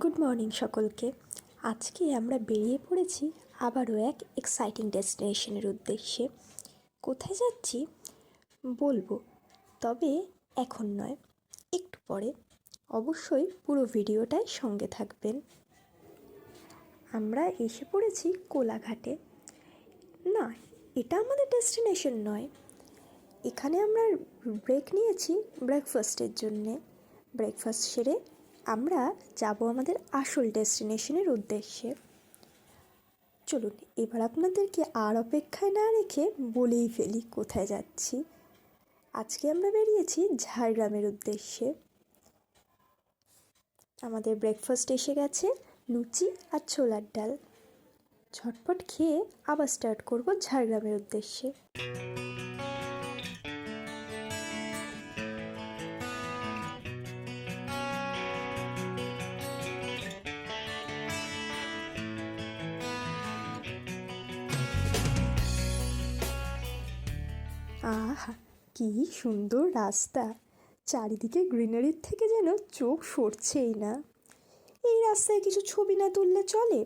Good morning সকলকে। আজকে আমরা বেরিয়ে পড়েছি আবারও এক এক্সাইটিং ডেস্টিনেশনের উদ্দেশ্যে। কোথায় যাচ্ছি বলবো, তবে এখন নয়, একটু পরে। অবশ্যই পুরো ভিডিওটাই সঙ্গে থাকবেন। আমরা এসে পড়েছি কোলাঘাটে। না, এটা আমাদের ডেস্টিনেশন নয়। এখানে আমরা ব্রেক নিয়েছি ব্রেকফাস্টের জন্যে। ব্রেকফাস্ট সেরে আমরা যাব আমাদের আসল ডেস্টিনেশনের উদ্দেশ্যে। চলুন এবার আপনাদেরকে আর অপেক্ষায় না রেখে বলেই ফেলি কোথায় যাচ্ছি। আজকে আমরা বেরিয়েছি ঝাড়গ্রামের উদ্দেশ্যে। আমাদের ব্রেকফাস্ট এসে গেছে, লুচি আর ছোলার ডাল। ঝটপট খেয়ে আবার স্টার্ট করব ঝাড়গ্রামের উদ্দেশ্যে। আহা, কি সুন্দর রাস্তা! চারিদিকে গ্রিনারির থেকে যেন চোখ সরছেই না। এই রাস্তায় কিছু ছবি না তুললে চলে?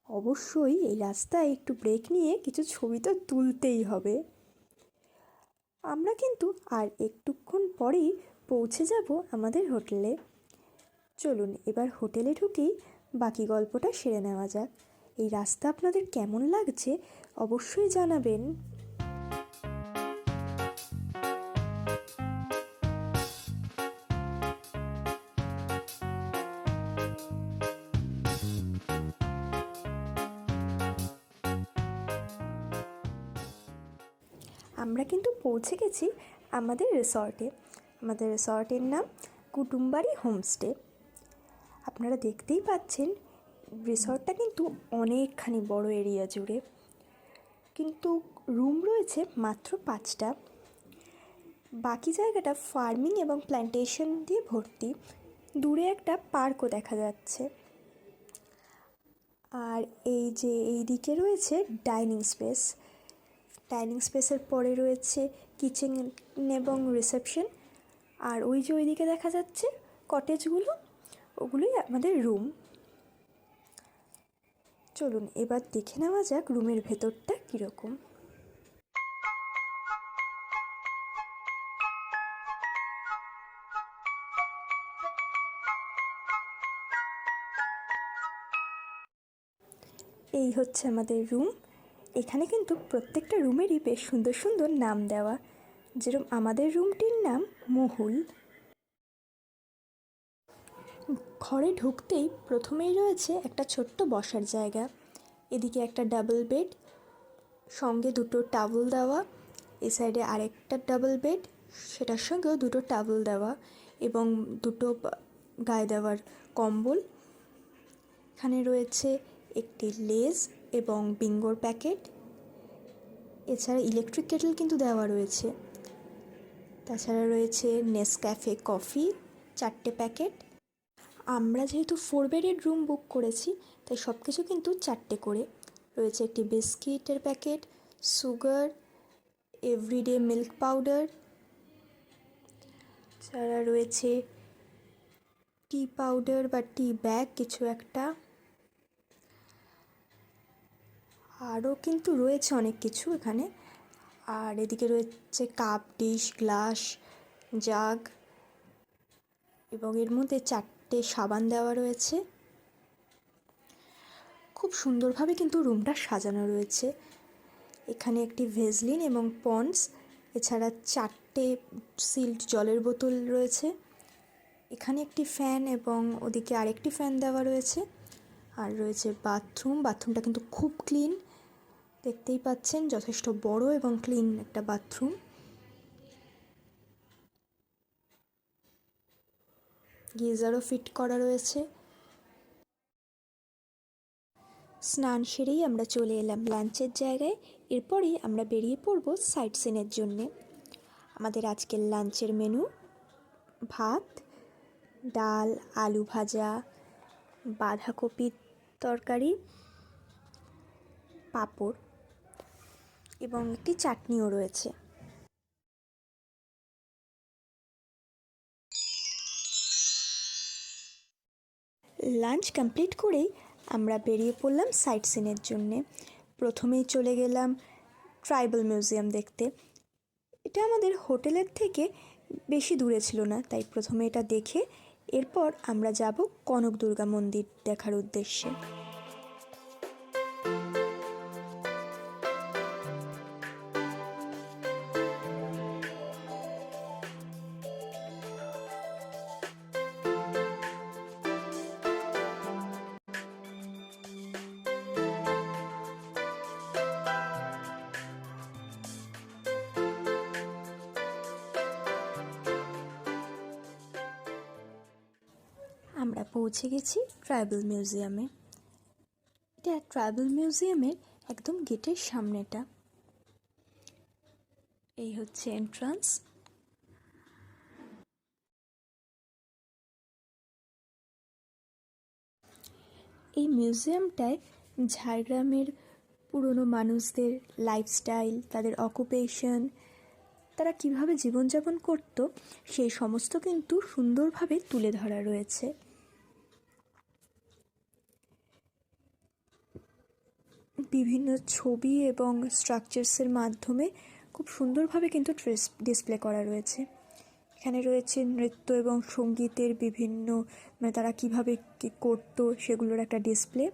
অবশ্যই এই রাস্তায় একটু ব্রেক নিয়ে কিছু ছবি তো তুলতেই হবে। আমরা কিন্তু আর একটুক্ষণ পরেই পৌঁছে যাব আমাদের হোটেলে। চলুন এবার হোটেলে ঢুকেই বাকি গল্পটা সেরে নেওয়া যাক। এই রাস্তা আপনাদের কেমন লাগছে অবশ্যই জানাবেন। আমরা কিন্তু পৌঁছে গেছি আমাদের রিসর্টে। আমাদের রিসর্টের নাম কুটুমবাড়ি হোমস্টে। আপনারা দেখতেই পাচ্ছেন রিসর্টটা কিন্তু অনেকখানি বড় এরিয়া জুড়ে, কিন্তু রুম রয়েছে মাত্র 5টা। বাকি জায়গাটা ফার্মিং এবং প্ল্যান্টেশন দিয়ে ভর্তি। দূরে একটা পার্কও দেখা যাচ্ছে। আর এই যে এই দিকে রয়েছে ডাইনিং স্পেস। ডাইনিং স্পেসের পরে রয়েছে কিচেন এবং রিসেপশন। আর ওই যে ওইদিকে দেখা যাচ্ছে কটেজগুলো, ওগুলোই আমাদের রুম। চলুন এবার দেখে নেওয়া যাক রুমের ভেতরটা কীরকম। এই হচ্ছে আমাদের রুম। এখানে কিন্তু প্রত্যেকটা রুমেরই বেশ সুন্দর সুন্দর নাম দেওয়া। যেরকম আমাদের রুমটির নাম মহুল। ঘরে ঢুকতেই প্রথমেই রয়েছে একটা ছোট্ট বসার জায়গা। এদিকে একটা ডাবল বেড, সঙ্গে দুটো টাওয়েল দেওয়া। এই সাইডে আরেকটা ডাবল বেড, সেটার সঙ্গেও দুটো টাওয়েল দেওয়া এবং দুটো গায়ে দেওয়ার কম্বল। এখানে রয়েছে একটি লেজ এবং বিঙ্গোর প্যাকেট। এছাড়া ইলেকট্রিক কেটল কিন্তু দেওয়া রয়েছে। তাছাড়া রয়েছে নেসক্যাফে কফি 4টে প্যাকেট। আমরা যেহেতু 4 বেডের রুম বুক করেছি, তাই সব কিছু কিন্তু 4টে করে রয়েছে। একটি বিস্কিটের packet, sugar, everyday milk powder, ছাড়া রয়েছে টি পাউডার বা টি ব্যাগ কিছু একটা। আরও কিন্তু রয়েছে অনেক কিছু এখানে। আর এদিকে রয়েছে কাপ, ডিশ, গ্লাস, জাগ এবং এর মধ্যে 4টে সাবান দেওয়া রয়েছে। খুব সুন্দরভাবে কিন্তু রুমটা সাজানো রয়েছে। এখানে একটি ভেজলিন এবং পন্ডস, এছাড়া 4টে সিল্ড জলের বোতল রয়েছে। এখানে একটি ফ্যান এবং ওদিকে আরেকটি ফ্যান দেওয়া রয়েছে। আর রয়েছে বাথরুম। বাথরুমটা কিন্তু খুব ক্লিন, দেখতেই পাচ্ছেন যথেষ্ট বড় এবং ক্লিন একটা বাথরুম। গিজারও ফিট করা রয়েছে। স্নান সেরেই আমরা চলে এলাম লাঞ্চের জায়গায়। এরপরেই আমরা বেরিয়ে পড়ব সাইট সিনের জন্যে। আমাদের আজকের লাঞ্চের মেনু: ভাত, ডাল, আলু ভাজা, বাঁধাকপির তরকারি, পাঁপড় এবং একটি চাটনিও রয়েছে। লাঞ্চ কমপ্লিট করেই আমরা বেরিয়ে পড়লাম সাইট সিনের জন্যে। প্রথমেই চলে গেলাম ট্রাইবাল মিউজিয়াম দেখতে। এটা আমাদের হোটেলের থেকে বেশি দূরে ছিল না, তাই প্রথমে এটা দেখে এরপর আমরা যাব কনক দুর্গা মন্দির দেখার উদ্দেশ্যে। আমরা পৌঁছে গেছি ট্রাইবাল মিউজিয়ামে। এটা ট্রাইবাল মিউজিয়ামের একদম গেটের সামনেটা। এই হচ্ছে এন্ট্রান্স। এই মিউজিয়ামটায় ঝাড়গ্রামের পুরনো মানুষদের লাইফস্টাইল, তাদের অকুপেশন, তারা কিভাবে জীবনযাপন করত সেই সমস্ত কিন্তু সুন্দরভাবে তুলে ধরা রয়েছে। বিভিন্ন ছবি এবং স্ট্রাকচারসের মাধ্যমে খুব সুন্দরভাবে কিন্তু ডিসপ্লে করা রয়েছে। এখানে রয়েছে নৃত্য এবং সঙ্গীতের বিভিন্ন, মানে তারা কীভাবে কী করতো সেগুলোর একটা ডিসপ্লে।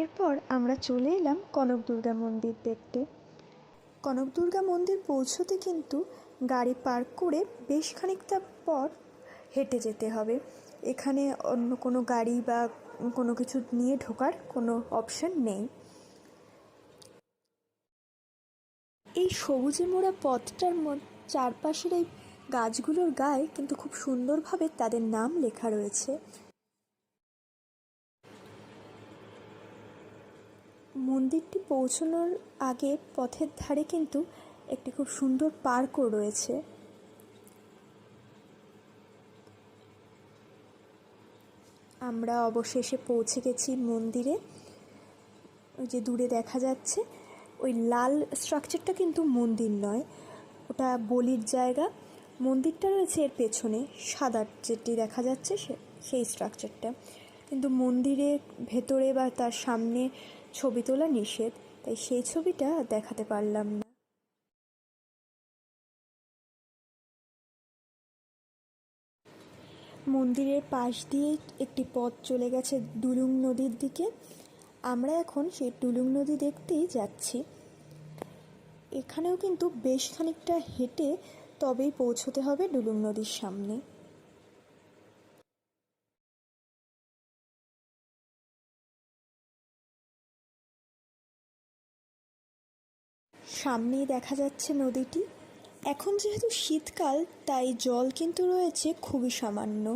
এরপর আমরা চলে এলাম কনক দুর্গা মন্দির দেখতে। কনক দুর্গা মন্দির পৌঁছতে কিন্তু গাড়ি পার্ক করে বেশ খানিকটা পর হেঁটে যেতে হবে। এখানে অন্য কোনো গাড়ি বা কোনো কিছু নিয়ে ঢোকার কোনো অপশন নেই। এই সবুজে মোড়া পথটার চারপাশের এই গাছগুলোর গায়ে কিন্তু খুব সুন্দরভাবে তাদের নাম লেখা রয়েছে। মন্দিরটি পৌঁছানোর আগে পথের ধারে কিন্তু একটি খুব সুন্দর পার্কও রয়েছে। আমরা অবশেষে পৌঁছে গেছি মন্দিরে। ওই যে দূরে দেখা যাচ্ছে ওই লাল স্ট্রাকচারটা কিন্তু মন্দির নয়, ওটা বলির জায়গা। মন্দিরটা রয়েছে এর পেছনে, সাদা যেটি দেখা যাচ্ছে সেই স্ট্রাকচারটা। কিন্তু মন্দিরের ভেতরে বা তার সামনে ছবি তোলা নিষেধ, তাই সেই ছবিটা দেখাতে পারলাম না। মন্দিরের পাশ দিয়ে একটি পথ চলে গেছে ডুলুং নদীর দিকে। আমরা এখন সেই ডুলুং নদী দেখতেই যাচ্ছি। এখানেও কিন্তু বেশ খানিকটা হেঁটে তবেই পৌঁছতে হবে ডুলুং নদীর সামনে। সামনেই দেখা যাচ্ছে নদীটি। এখন যেহেতু শীতকাল, তাই জল কিন্তু রয়েছে খুবই সামান্য।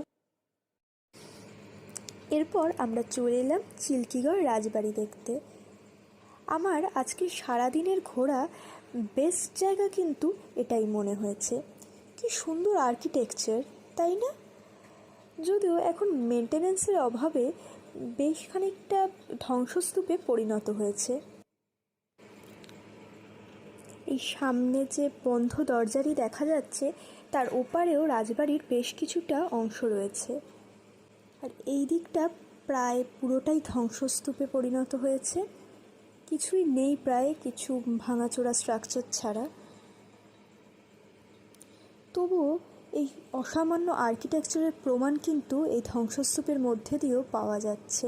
এরপর আমরা চলে এলাম চিল্কিগড় রাজবাড়ি দেখতে। আমার আজকে সারাদিনের ঘোরা বেস্ট জায়গা কিন্তু এটাই মনে হয়েছে। কি সুন্দর আর্কিটেকচার, তাই না? যদিও এখন মেনটেন্যান্সের অভাবে বেশ খানিকটা ধ্বংসস্তূপে পরিণত হয়েছে। এই সামনে যে বন্ধ দরজাটি দেখা যাচ্ছে, তার ওপারেও রাজবাড়ির বেশ কিছুটা অংশ রয়েছে। আর এই দিকটা প্রায় পুরোটাই ধ্বংসস্তূপে পরিণত হয়েছে। কিছুই নেই, প্রায় কিছু ভাঙাচোরা স্ট্রাকচার ছাড়া। তবুও এই অসামান্য আর্কিটেকচারের প্রমাণ কিন্তু এই ধ্বংসস্তূপের মধ্যে দিয়েও পাওয়া যাচ্ছে।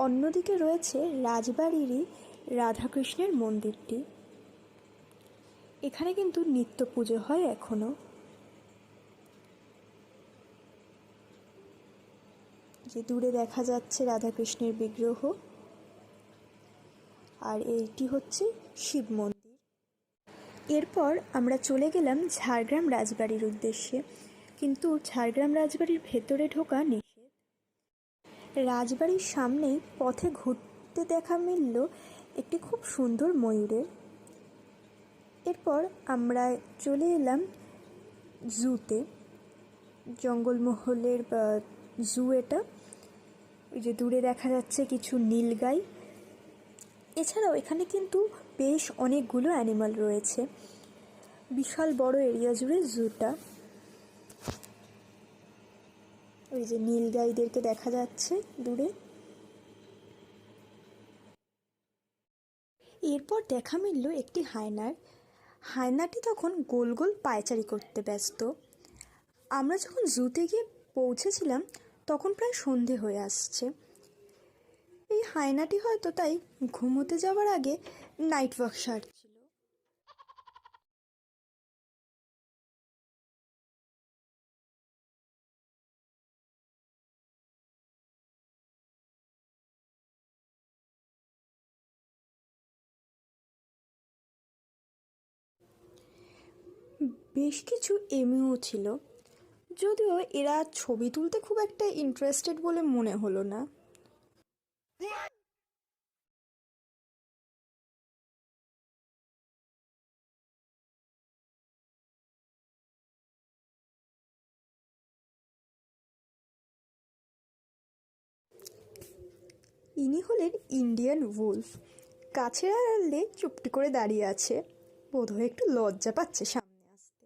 অন্যদিকে রয়েছে রাজবাড়িরই রাধাকৃষ্ণের মন্দিরটি। এখানে কিন্তু নিত্য পুজো হয় এখনো। যে দূরে দেখা যাচ্ছে রাধাকৃষ্ণের বিগ্রহ, আর এইটি হচ্ছে শিব মন্দির। এরপর আমরা চলে গেলাম ঝাড়গ্রাম রাজবাড়ির উদ্দেশ্যে, কিন্তু ঝাড়গ্রাম রাজবাড়ির ভেতরে ঢোকা নিষেধ। রাজবাড়ির সামনেই পথে ঘুরতে দেখা মিলল একটি খুব সুন্দর ময়ূরের। এরপর আমরা চলে এলাম জুতে, জঙ্গলমহলের জু এটা। ওই যে দূরে দেখা যাচ্ছে কিছু নীলগাই। এছাড়াও এখানে কিন্তু বেশ অনেকগুলো অ্যানিমাল রয়েছে। বিশাল বড় এরিয়া জুড়ে জুটা। ওই যে নীলগাইদেরকে দেখা যাচ্ছে দূরে। এরপর দেখা মিলল একটি হায়নার। হায়নাটি তখন গোল গোল পায়চারি করতে ব্যস্ত। আমরা যখন জুতে গিয়ে পৌঁছেছিলাম তখন প্রায় সন্ধে হয়ে আসছে। এই হায়নাটি হয়তো তাই ঘুমোতে যাওয়ার আগে নাইট ওয়াক সারছিল। বেশ কিছু এমুও ছিল, যদিও এরা ছবি তুলতে খুব একটা ইন্টারেস্টেড বলে মনে হলো না। ইনি হলেন ইন্ডিয়ান উলফ। গাছের আড়ালে চুপটি করে দাঁড়িয়ে আছে, বোধহয় একটু লজ্জা পাচ্ছে সামনে আসতে।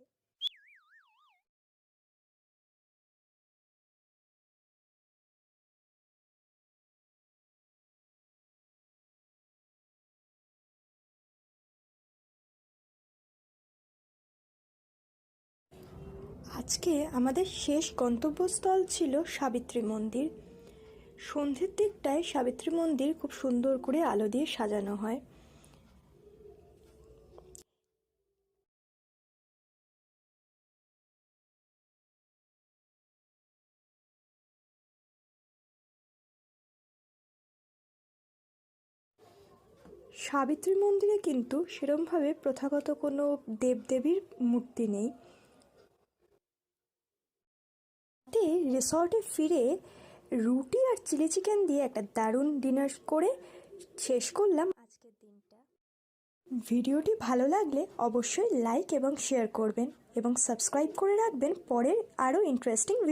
আজকে আমাদের শেষ গন্তব্যস্থল ছিল সাবিত্রী মন্দির। সন্ধ্যের দিকটায় সাবিত্রী মন্দির খুব সুন্দর করে আলো দিয়ে সাজানো হয়। সাবিত্রী মন্দিরে কিন্তু সেরমভাবে প্রথাগত কোনো দেবদেবীর মূর্তি নেই। রিসর্টে ফিরে রুটি আর চিলি চিকেন দিয়ে একটা দারুণ ডিনার করে শেষ করলাম আজকের দিনটা। ভিডিওটি ভালো লাগলে অবশ্যই লাইক এবং শেয়ার করবেন এবং সাবস্ক্রাইব করে রাখবেন পরের আরও ইন্টারেস্টিং ভিডিও।